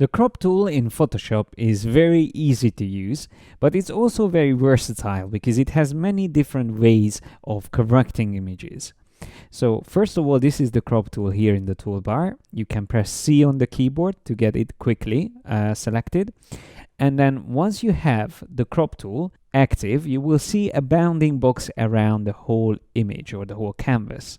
The crop tool in Photoshop is very easy to use, but it's also very versatile because it has many different ways of correcting images. So first of all, this is the crop tool here in the toolbar. You can press C on the keyboard to get it quickly selected. And then once you have the crop tool active, you will see a bounding box around the whole image or the whole canvas.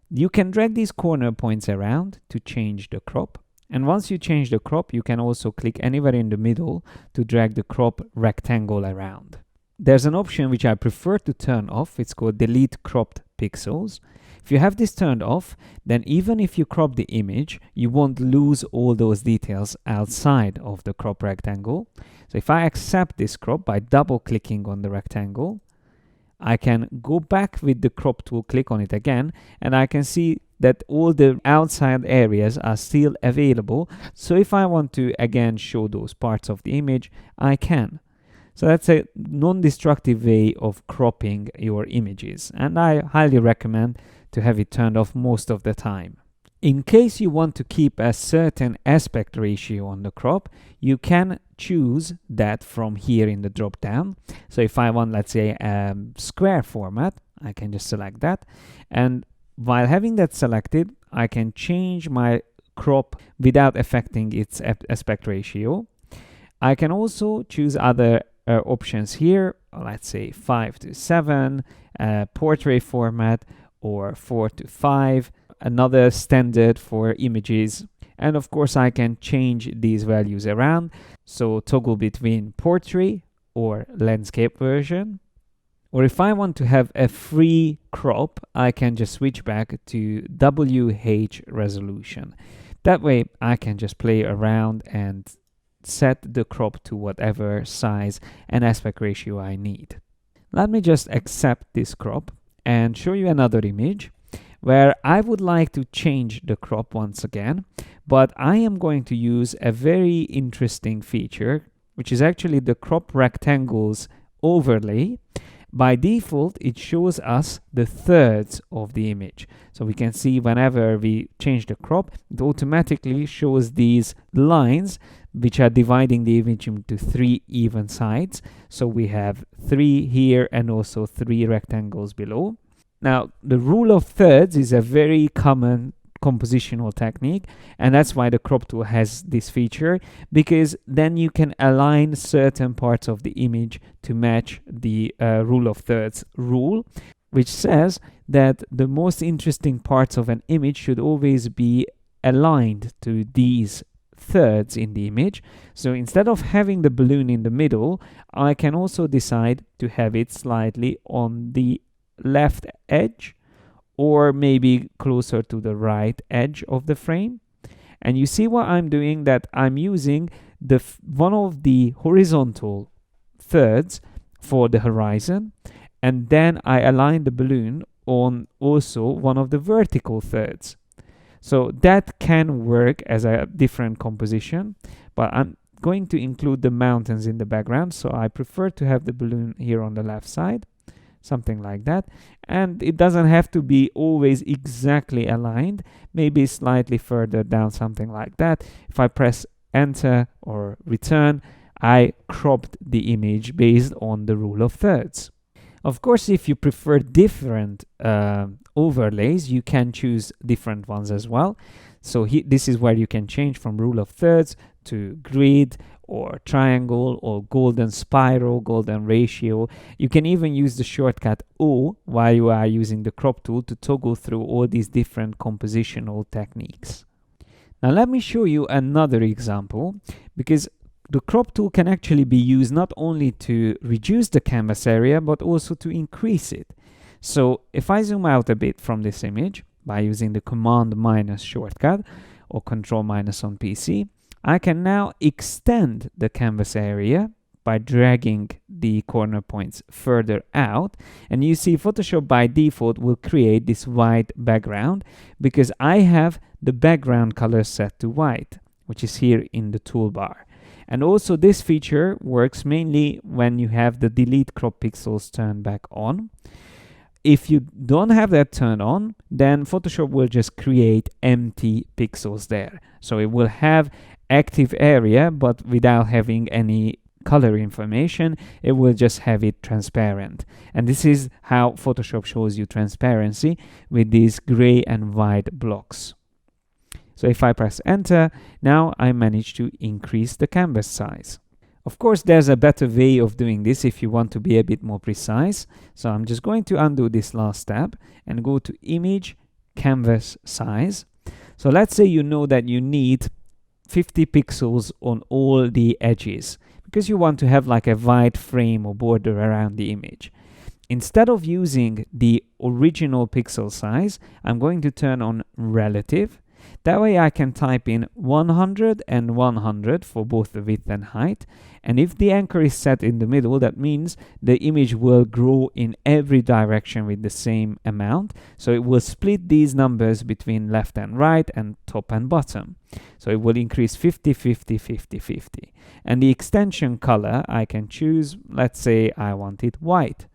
You can drag these corner points around to change the crop. And once you change the crop, you can also click anywhere in the middle to drag the crop rectangle around. There's an option which I prefer to turn off. It's called delete cropped pixels. If you have this turned off, then even if you crop the image, you won't lose all those details outside of the crop rectangle. So if I accept this crop by double clicking on the rectangle, I can go back with the crop tool, click on it again, and I can see that all the outside areas are still available. So if I want to again show those parts of the image, I can. So that's a non-destructive way of cropping your images, and I highly recommend to have it turned off most of the time. In case you want to keep a certain aspect ratio on the crop, you can choose that from here in the drop down. So if I want, let's say, a square format, I can just select that, and while having that selected, I can change my crop without affecting its aspect ratio. I can also choose other options here, let's say 5:7, portrait format, or 4:5, another standard for images. And of course, I can change these values around. So toggle between portrait or landscape version. Or if I want to have a free crop, I can just switch back to WH resolution. That way I can just play around and set the crop to whatever size and aspect ratio I need. Let me just accept this crop and show you another image where I would like to change the crop once again, but I am going to use a very interesting feature, which is actually the crop rectangles overlay. By default, it shows us the thirds of the image. So we can see whenever we change the crop, it automatically shows these lines which are dividing the image into 3 even sides. So we have 3 here and also 3 rectangles below. Now, the rule of thirds is a very common compositional technique, and that's why the crop tool has this feature, because then you can align certain parts of the image to match the rule of thirds rule, which says that the most interesting parts of an image should always be aligned to these thirds in the image. So instead of having the balloon in the middle, I can also decide to have it slightly on the left edge, or maybe closer to the right edge of the frame. And you see what I'm doing, that I'm using the one of the horizontal thirds for the horizon, and then I align the balloon on also one of the vertical thirds. So that can work as a different composition, but I'm going to include the mountains in the background, so I prefer to have the balloon here on the left side. Something like that, and it doesn't have to be always exactly aligned, maybe slightly further down, something like that. If I press enter or return, I cropped the image based on the rule of thirds. Of course, if you prefer different overlays, you can choose different ones as well. So this is where you can change from rule of thirds to grid or triangle or golden spiral, golden ratio. You can even use the shortcut O while you are using the crop tool to toggle through all these different compositional techniques. Now let me show you another example, because the crop tool can actually be used not only to reduce the canvas area, but also to increase it. So if I zoom out a bit from this image by using the Command- shortcut or Control- on PC, I can now extend the canvas area by dragging the corner points further out. And you see Photoshop by default will create this white background because I have the background color set to white, which is here in the toolbar. And also this feature works mainly when you have the delete crop pixels turned back on. if you don't have that turned on, then Photoshop will just create empty pixels there. So it will have active area, but without having any color information. It will just have it transparent. And this is how Photoshop shows you transparency, with these gray and white blocks. So if I press enter, now I managed to increase the canvas size. Of course, there's a better way of doing this if you want to be a bit more precise. So I'm just going to undo this last step and go to Image, Canvas Size. So let's say you know that you need 50 pixels on all the edges, because you want to have like a white frame or border around the image. Instead of using the original pixel size, I'm going to turn on Relative. That way I can type in 100 and 100 for both the width and height. And if the anchor is set in the middle, that means the image will grow in every direction with the same amount. So it will split these numbers between left and right and top and bottom. So it will increase 50, 50, 50, 50. And the extension color I can choose, let's say I want it white.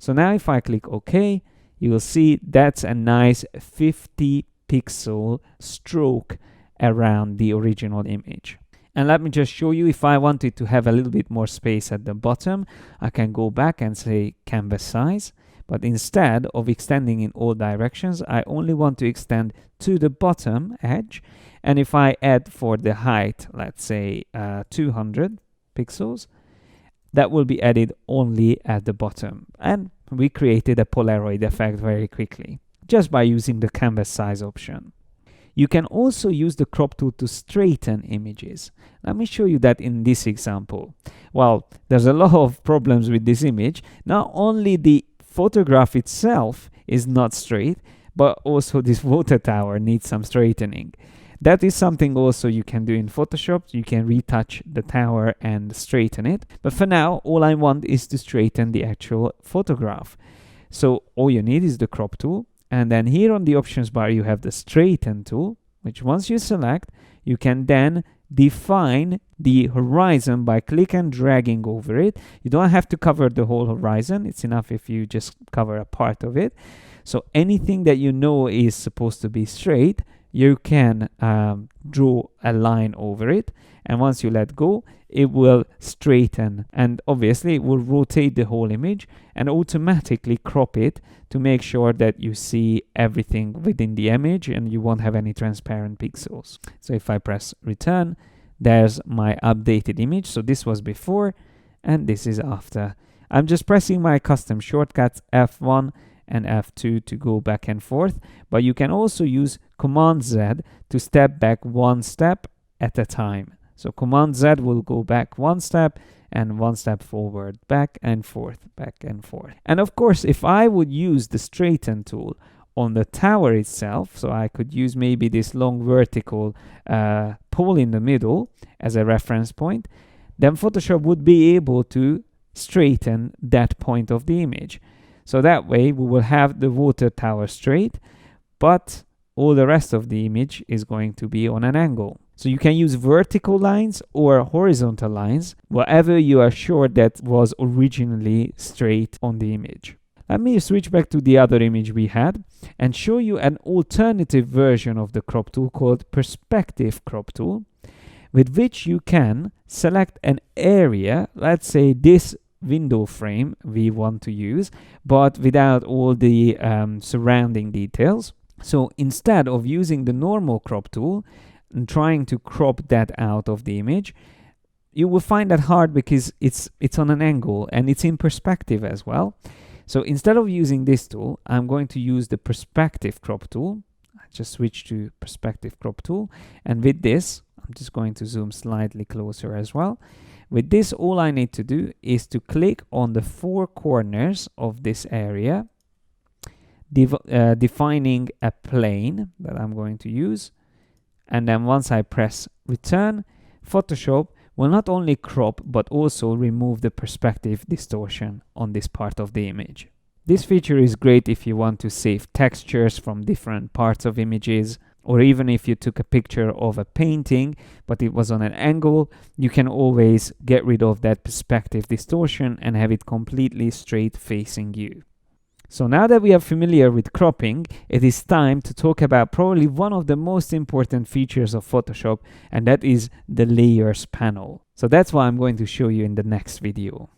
So now if I click OK, you will see that's a nice 50 pixel stroke around the original image. And let me just show you, if I wanted to have a little bit more space at the bottom, I can go back and say canvas size. But instead of extending in all directions, I only want to extend to the bottom edge. And if I add for the height, let's say 200 pixels, that will be added only at the bottom. And we created a Polaroid effect very quickly, just by using the canvas size option. You can also use the crop tool to straighten images. Let me show you that in this example. Well, there's a lot of problems with this image. Not only the photograph itself is not straight, but also this water tower needs some straightening. That is something also you can do in Photoshop. You can retouch the tower and straighten it. But for now, all I want is to straighten the actual photograph. So all you need is the crop tool. And then here on the options bar, you have the straighten tool, which once you select, you can then define the horizon by click and dragging over it. You don't have to cover the whole horizon. It's enough if you just cover a part of it. So anything that you know is supposed to be straight, you can draw a line over it. And once you let go, it will straighten. And obviously, it will rotate the whole image and automatically crop it to make sure that you see everything within the image and you won't have any transparent pixels. So if I press return, there's my updated image. So this was before and this is after. I'm just pressing my custom shortcuts F1 and F2 to go back and forth, but you can also use Command Z to step back one step at a time. So Command Z will go back one step and one step forward, back and forth, back and forth. And of course, if I would use the straighten tool on the tower itself, so I could use maybe this long vertical pole in the middle as a reference point, then Photoshop would be able to straighten that point of the image. So that way we will have the water tower straight, but all the rest of the image is going to be on an angle. So you can use vertical lines or horizontal lines, whatever you are sure that was originally straight on the image. Let me switch back to the other image we had and show you an alternative version of the crop tool called Perspective Crop Tool, with which you can select an area, let's say this window frame we want to use, but without all the surrounding details. So instead of using the normal crop tool and trying to crop that out of the image, you will find that hard because it's on an angle and it's in perspective as well. So instead of using this tool, I'm going to use the Perspective Crop Tool. I just switch to Perspective Crop Tool, and with this, I'm just going to zoom slightly closer as well. With this, all I need to do is to click on the four corners of this area, defining a plane that I'm going to use. And then once I press return, Photoshop will not only crop but also remove the perspective distortion on this part of the image. This feature is great if you want to save textures from different parts of images, or even if you took a picture of a painting but it was on an angle, you can always get rid of that perspective distortion and have it completely straight facing you. So now that we are familiar with cropping, it is time to talk about probably one of the most important features of Photoshop, and that is the layers panel. So that's what I'm going to show you in the next video.